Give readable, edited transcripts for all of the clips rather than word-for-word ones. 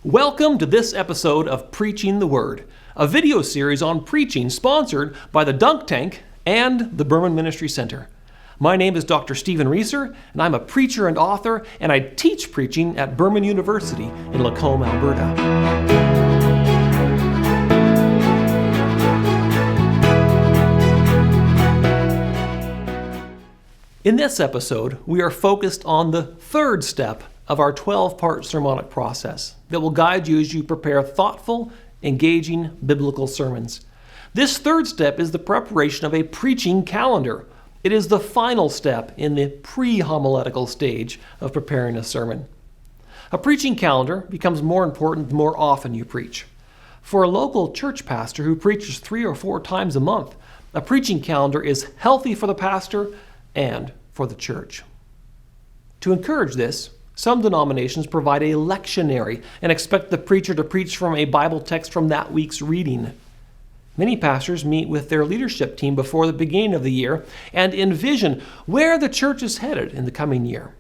Welcome to this episode of Preaching the Word, a video series on preaching sponsored by the Dunk Tank and the Berman Ministry Center. My name is Dr. Stephen Reasor, and I'm a preacher and author, and I teach preaching at Berman University in Lacombe, Alberta. In this episode, we are focused on the third step of our 12-part sermonic process that will guide you as you prepare thoughtful, engaging biblical sermons. This third step is the preparation of a preaching calendar. It is the final step in the pre-homiletical stage of preparing a sermon. A preaching calendar becomes more important the more often you preach. For a local church pastor who preaches 3 or 4 times a month, a preaching calendar is healthy for the pastor and for the church. To encourage this, some denominations provide a lectionary and expect the preacher to preach from a Bible text from that week's reading. Many pastors meet with their leadership team before the beginning of the year and envision where the church is headed in the coming year.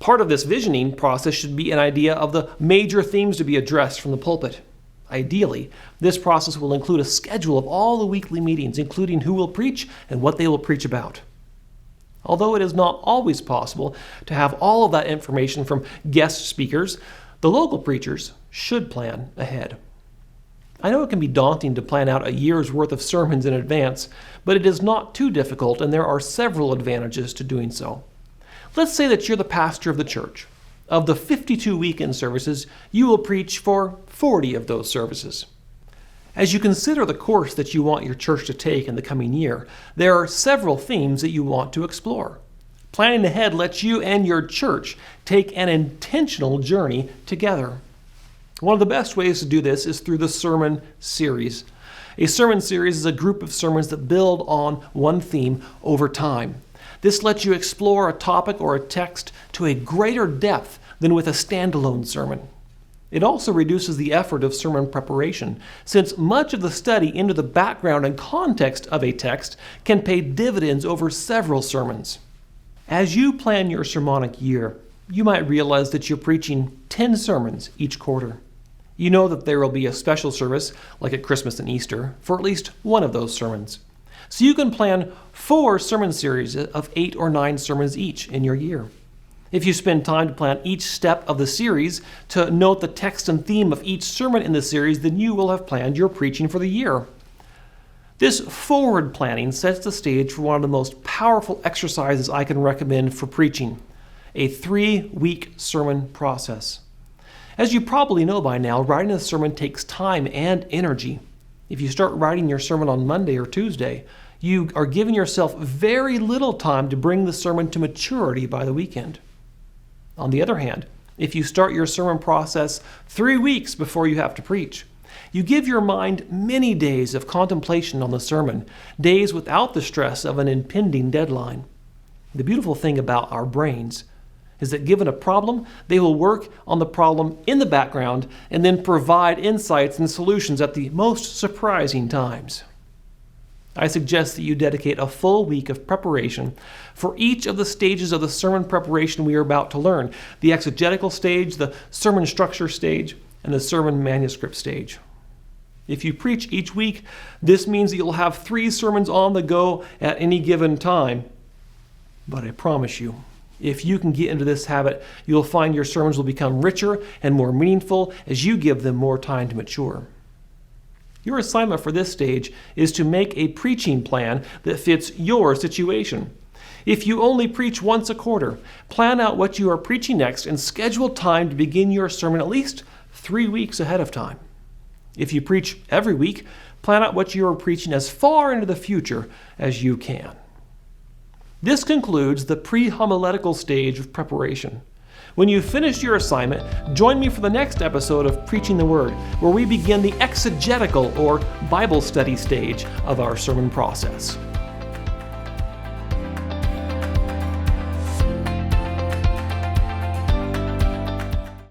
Part of this visioning process should be an idea of the major themes to be addressed from the pulpit. Ideally, this process will include a schedule of all the weekly meetings, including who will preach and what they will preach about. Although it is not always possible to have all of that information from guest speakers, the local preachers should plan ahead. I know it can be daunting to plan out a year's worth of sermons in advance, but it is not too difficult, and there are several advantages to doing so. Let's say that you're the pastor of the church. Of the 52 weekend services, you will preach for 40 of those services. As you consider the course that you want your church to take in the coming year, there are several themes that you want to explore. Planning ahead lets you and your church take an intentional journey together. One of the best ways to do this is through the sermon series. A sermon series is a group of sermons that build on one theme over time. This lets you explore a topic or a text to a greater depth than with a standalone sermon. It also reduces the effort of sermon preparation, since much of the study into the background and context of a text can pay dividends over several sermons. As you plan your sermonic year, you might realize that you're preaching 10 sermons each quarter. You know that there will be a special service, like at Christmas and Easter, for at least one of those sermons. So you can plan 4 sermon series of 8 or 9 sermons each in your year. If you spend time to plan each step of the series to note the text and theme of each sermon in the series, then you will have planned your preaching for the year. This forward planning sets the stage for one of the most powerful exercises I can recommend for preaching, a 3-week sermon process. As you probably know by now, writing a sermon takes time and energy. If you start writing your sermon on Monday or Tuesday, you are giving yourself very little time to bring the sermon to maturity by the weekend. On the other hand, if you start your sermon process 3 weeks before you have to preach, you give your mind many days of contemplation on the sermon, days without the stress of an impending deadline. The beautiful thing about our brains is that given a problem, they will work on the problem in the background and then provide insights and solutions at the most surprising times. I suggest that you dedicate a full week of preparation for each of the stages of the sermon preparation we are about to learn: the exegetical stage, the sermon structure stage, and the sermon manuscript stage. If you preach each week, this means that you'll have 3 sermons on the go at any given time. But I promise you, if you can get into this habit, you'll find your sermons will become richer and more meaningful as you give them more time to mature. Your assignment for this stage is to make a preaching plan that fits your situation. If you only preach once a quarter, plan out what you are preaching next and schedule time to begin your sermon at least 3 weeks ahead of time. If you preach every week, plan out what you are preaching as far into the future as you can. This concludes the pre-homiletical stage of preparation. When you've finished your assignment, join me for the next episode of Preaching the Word, where we begin the exegetical or Bible study stage of our sermon process.